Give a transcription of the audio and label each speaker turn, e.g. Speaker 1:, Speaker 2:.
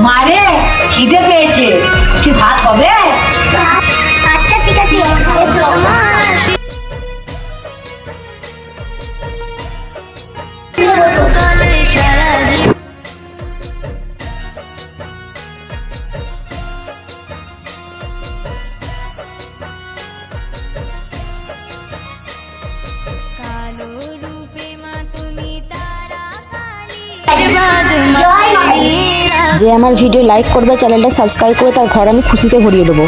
Speaker 1: মারে খিদে পেয়েছে, কি ভাত হবে?
Speaker 2: আচ্ছা ঠিক আছে।
Speaker 3: যে আমার ভিডিও লাইক করবে, চ্যানেলটা সাবস্ক্রাইব করে তার ঘর আমি খুশিতে ভরিয়ে দেবো।